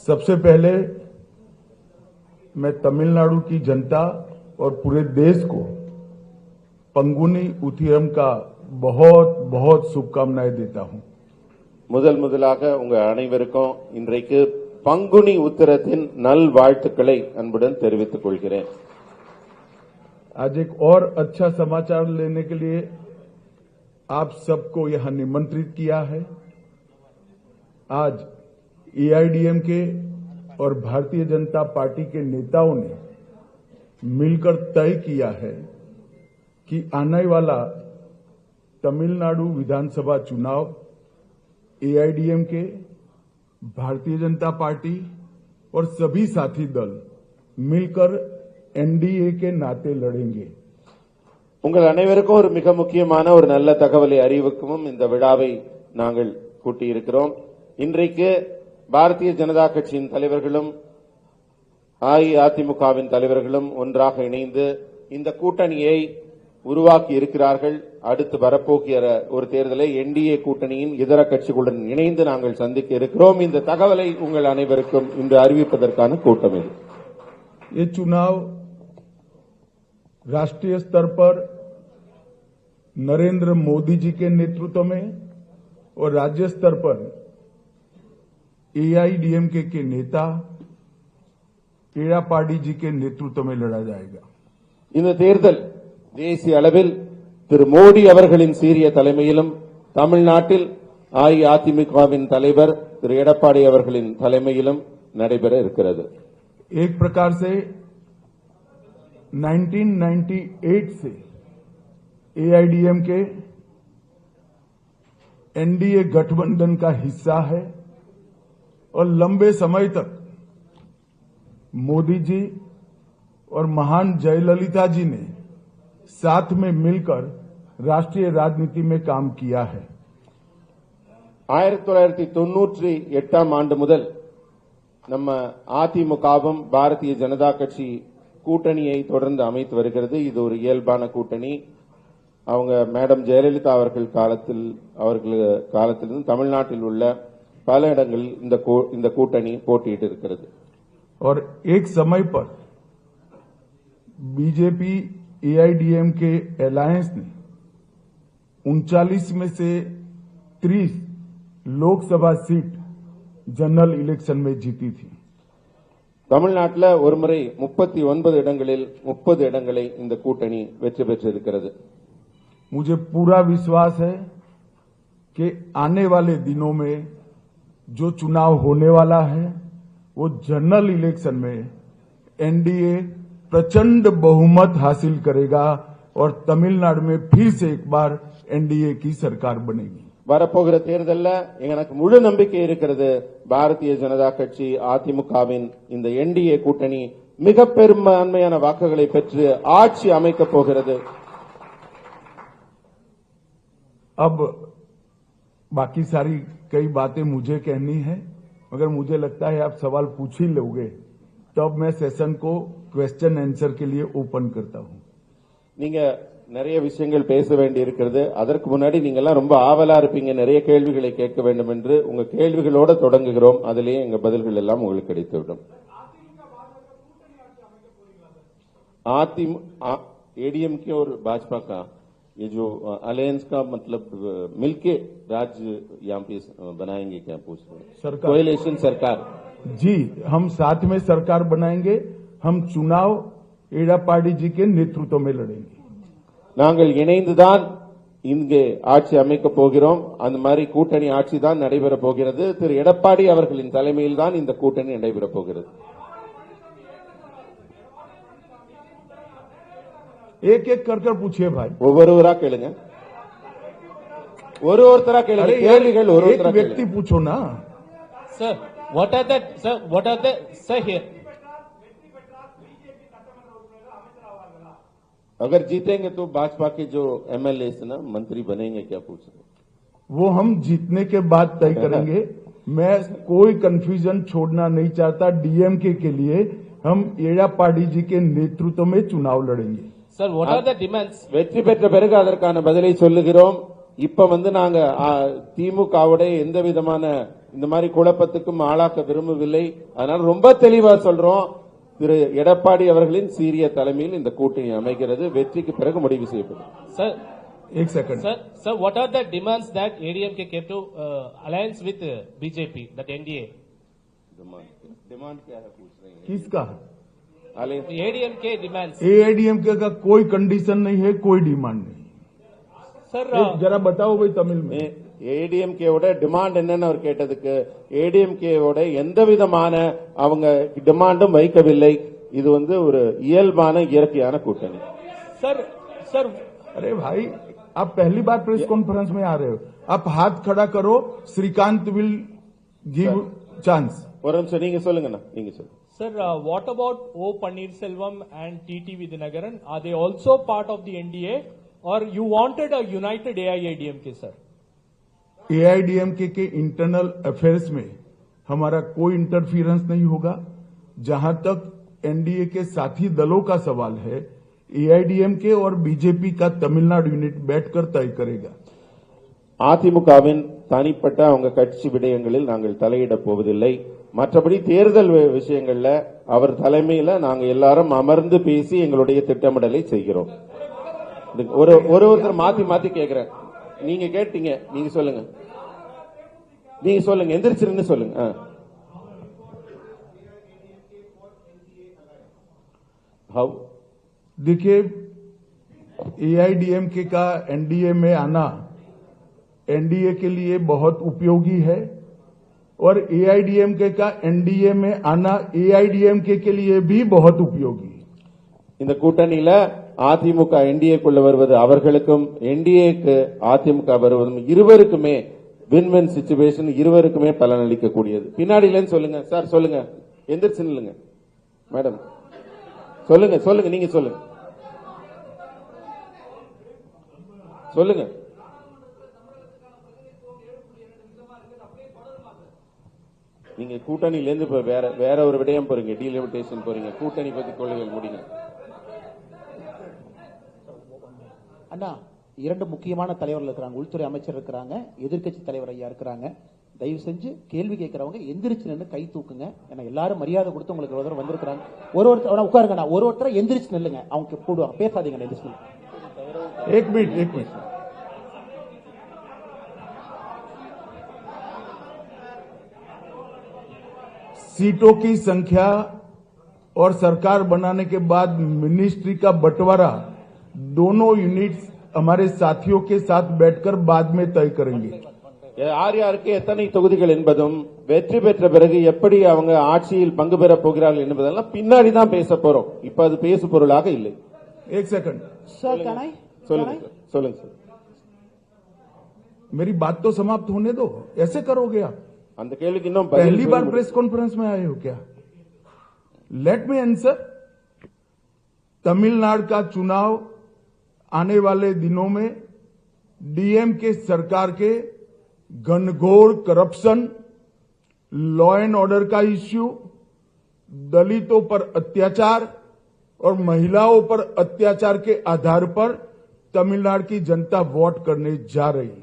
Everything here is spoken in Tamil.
सबसे पहले मैं तमिलनाडु की जनता और पूरे देश को पंगुनी उथिरम का बहुत बहुत शुभकामनाएं देता हूं। முதலாக உங்க அனைவருக்கும் இன்றைக்கு பங்குனி உத்திரத்தின் நல்வாழ்த்துக்களை அன்புடன் தெரிவித்துக் கொள்கிறேன்। आज एक और अच्छा समाचार लेने के लिए आप सबको यहां निमंत्रित किया है। आज एआईडीएमके और भारतीय जनता पार्टी के नेताओं ने मिलकर तय किया है कि आने वाला तमिलनाडु विधानसभा चुनाव एआईडीएमके, भारतीय जनता पार्टी और सभी साथी दल मिलकर एनडीए के नाते लड़ेंगे। உங்கள் அனைவருக்கும் ஒரு மிக முக்கியமான ஒரு நல்ல தகவலை அறிவிக்கவும் இந்த விழாவை நாங்கள் கூட்டியிருக்கிறோம்। இன்றைக்கு பாரதிய ஜனதா கட்சியின் தலைவர்களும் அஇஅதிமுகவின் தலைவர்களும் ஒன்றாக இணைந்து இந்த கூட்டணியை உருவாக்கி இருக்கிறார்கள்। அடுத்து வரப்போகிற ஒரு தேர்தலை என்டிஏ கூட்டணியின் இதர கட்சிகளுடன் இணைந்து நாங்கள் சந்திக்க இருக்கிறோம்। இந்த தகவலை உங்கள் அனைவருக்கும் இன்று அறிவிப்பதற்கான கூட்டம் இது। ये चुनाव राष्ट्रीय स्तर पर नरेंद्र मोदी जी के नेतृत्व में और राज्य स्तर पर एआईडीएमके के नेता एड़ापाडी जी के नेतृत्व में लड़ा जाएगा। இந்த தேர்தல் தேசிய அளவில் திரு மோடி அவர்களின் சீரிய தலைமையிலும் தமிழ்நாட்டில் அஇஅதிமுகவின் தலைவர் திரு எடப்பாடி அவர்களின் தலைமையிலும் நடைபெற இருக்கிறது। एक प्रकार से 1998 से एआईडीएमके एनडीए गठबंधन का हिस्सा है और लंबे समय तक मोदी जी और महान जयललिता जी ने साथ में मिलकर राष्ट्रीय राजनीति में काम किया है। 1998 ஆண்டு முதல் நம்ம அதிமுகவும் பாரதிய ஜனதா கட்சி கூட்டணியை தொடர்ந்து அமைத்து வருகிறது। இது ஒரு இயல்பான கூட்டணி। அவங்க மேடம் ஜெயலலிதா அவர்கள் காலத்திலிருந்து தமிழ்நாட்டில் உள்ள பல இடங்களில் இந்த கூட்டணி போட்டியிட்டு இருக்கிறது। और एक समय पर बीजेपी एआईडीएम के अलायंस ने 39 में से 30 लोकसभा सीट जनरल इलेक्शन में जीती थी। தமிழ்நாட்டில் ஒருமுறை 39 இடங்களில் 30 இடங்களை இந்த கூட்டணி வெற்றி பெற்றிருக்கிறது। मुझे पूरा विश्वास है कि आने वाले दिनों में जो चुनाव होने वाला है वो जनरल इलेक्शन में एनडीए प्रचंड बहुमत हासिल करेगा और तमिलनाडु में फिर से एक बार एनडीए की सरकार बनेगी। வரப்போகிற தேர்தலில் எனக்கு முழு நம்பிக்கை இருக்கிறது। பாரதிய ஜனதா கட்சி அதிமுகவின் இந்த என்டிஏ கூட்டணி மிக பெரும்பான்மையான வாக்குகளை பெற்று ஆட்சி அமைக்கப் போகிறது। अब बाकी सारी कई बातें मुझे कहनी है, मगर मुझे लगता है आप सवाल पूछ ही लोगे, तब मैं सेशन को क्वेश्चन आंसर के लिए ओपन करता हूं। நீங்க நிறைய விஷயங்கள் பேச வேண்டி இருக்கிறது। அதற்கு முன்னாடி நீங்க எல்லாம் ரொம்ப ஆவலா இருப்பீங்க, நிறைய கேள்விகளை கேட்க வேண்டும் என்று। உங்க கேள்விகளோட தொடங்குகிறோம், அதிலேயே எங்க பதில்கள் எல்லாம் உங்களுக்கு கிடைத்துவிடும்। एडीएमके और भाजपा का ये जो अलायंस का मतलब मिलके राज्य यहाँ पे बनाएंगे क्या पूछ रहे हैं? सरकार, कोएलिशन सरकार। जी, हम साथ में सरकार बनाएंगे। हम चुनाव एड़ापाडी जी के नेतृत्व में लड़ेंगे। நாங்கள் இணைந்துதான் இங்கே ஆட்சி அமைக்கப் போகிறோம்। அந்த மாதிரி கூட்டணி ஆட்சி தான் நடைபெற போகிறது। திரு எடப்பாடி அவர்களின் தலைமையில் தான் இந்த கூட்டணி நடைபெற போகிறது। एक एक कर पूछिए भाई, ஒவ்வொருவரா கேளுங்க, ஒருத்தரா கேளுங்க கேள்விகள்। एक व्यक्ति पूछो ना। Sir, what are the sir here? अगर जीतेंगे तो भाजपा के जो एमएलए ना मंत्री बनेंगे क्या पूछ रहे? वो हम जीतने के बाद तय करेंगे। मैं कोई कंफ्यूजन छोड़ना नहीं चाहता। डीएमके के लिए हम एड़ापाडी जी के नेतृत्व में चुनाव लड़ेंगे। Sir, what are the demands? வெற்றி பெற்ற பிறகு அதற்கான பதிலை சொல்லுகிறோம்। இப்ப நாங்க திமுகவுடைய எந்த விதமான இந்த மாதிரி குழப்பத்துக்கும் ஆளாக்க விரும்பவில்லை. அதனால ரொம்ப தெளிவா சொல்றோம், திரு எடப்பாடி அவர்களின் சீரிய தலைமையில் இந்த கூட்டணி அமைகிறது. வெற்றிக்கு பிறகு முடிவு செய்யப்படும். Sir, एक second sir, what are the demands that ADMK came to alliance with BJP, that NDA? Demand क्या है पूछ रहे हैं? किसका? ADMK demands. एआईडीएमके का कोई कंडीशन नहीं है, कोई डिमांड नहीं। Sir, जरा बताओ भाई तमिल में। ஏடிஎம்கேவோட டிமாண்ட் என்னன்னு அவர் கேட்டதுக்கு, ஏடிஎம்கேவோட எந்த விதமான அவங்க டிமாண்டும் வைக்கவில்லை. இது ஒரு இயல்பான இயற்கையான கூட்டணி. sir, अरे भाई, आप पहली बार प्रेस कॉन्फ्रेंस में आ रहे हो, आप हाथ खड़ा करो, श्रीकांत विल गिव चांस। ஒரு நிமிஷம் நீங்க சொல்லுங்கண்ணா, நீங்க சொல்லுங்க. Sir, what about O. Pannirselvam and TT Vidyanagaran? Are they also part of the NDA, or you wanted a united AIADMK, sir? AIADMK के इंटरनल अफेयर्स में हमारा कोई इंटरफियरेंस नहीं होगा। जहां तक एनडीए के साथी दलों का सवाल है, एआईडीएमके और बीजेपी का तमिलनाडु यूनिट बैठकर तय करेगा। அதிமுகவின் தனிப்பட்ட அவங்க கட்சி விடயங்களில் நாங்கள் தலையிட போவதில்லை. மற்றபடி தேர்தல் விஷயங்கள்ல அவர் தலைமையில நாங்க எல்லாரும் அமர்ந்து பேசி எங்களுடைய திட்டமிடலை செய்கிறோம். ஒருத்தர் மாத்தி மாத்தி கேட்கிறேன். நீங்க கேட்டீங்க, நீங்க சொல்லுங்க, நீங்க சொல்லுங்க, எந்திரிச்சிருந்து சொல்லுங்க. हाउ? देखिए, एआईडीएमके का एनडीए में आना एनडीए के लिए बहुत उपयोगी है और एआईडीएमके का एनडीए में आना एआईडीएमके के लिए भी बहुत उपयोगी है। இந்த கூட்டணியில அதிமுக என்டிஏக்குள்ள வருவது அவர்களுக்கும், என்டிஏக்கு அதிமுக வருவதும் இருவருக்குமே வின்-வின் சிச்சுவேஷன், இருவருக்குமே பலனளிக்கக்கூடியது. பின்னாடியில சொல்லுங்க சார், சொல்லுங்க, எந்திரிச்சு நில்லுங்க மேடம், சொல்லுங்க சொல்லுங்க, நீங்க சொல்லுங்க சொல்லுங்க. நீங்க கூட்டணியில இருந்து வேற ஒரு விடயம் போறீங்க, டீலிமிட்டேஷன் போறீங்க, கூட்டணி பத்தி கொள்கைகள் முடிங்க. அண்ணா, இரண்டு முக்கியமான தலைவர்கள் இருக்கிறாங்க, உள்துறை அமைச்சர் இருக்கிறாங்க, எதிர்க்கட்சி தலைவர் ஐயா இருக்கிறாங்க. தயவு செஞ்சு கேள்வி கேட்கறவங்க எந்திரிச்சு நின்று கை தூக்குங்க. ஏன்னா எல்லாரும் மரியாதை கொடுத்து உங்களுக்கு ஒரு வந்திருக்கிறாங்க. ஒருத்தர் உட்காருங்கண்ணா, ஒருத்தரை எந்திரிச்சு நில்லுங்க, அவங்க போடுவாங்க, பேசாதீங்க. எந்திரிச்சு एक मिनट सीटों की संख्या और सरकार बनाने के बाद मिनिस्ट्री का बंटवारा दोनों यूनिट्स हमारे साथियों के साथ बैठकर बाद में तय करेंगे। யார் யாருக்கு எத்தனை தொகுதிகள் என்பதும், வெற்றி பெற்ற பிறகு எப்படி அவங்க ஆட்சியில் பங்கு பெற போகிறார்கள் என்பதெல்லாம் பின்னாடி தான் பேச போறோம். இப்ப அது பேசு பொருளாக இல்லை. एक सेकंड சார், சொல்லுங்க சொல்லுங்க சார். मेरी बात तो समाप्त होने दो, ऐसे करोगे आप? அந்த கேள்விக்கு இன்னும் पहली बार प्रेस कॉन्फ्रेंस में आए हो क्या? Let me answer. तमिलनाडु का चुनाव आने वाले दिनों में डीएमके सरकार के घनघोर करप्शन, लॉ एंड ऑर्डर का इश्यू, दलितों पर अत्याचार और महिलाओं पर अत्याचार के आधार पर तमिलनाडु की जनता वोट करने जा रही है।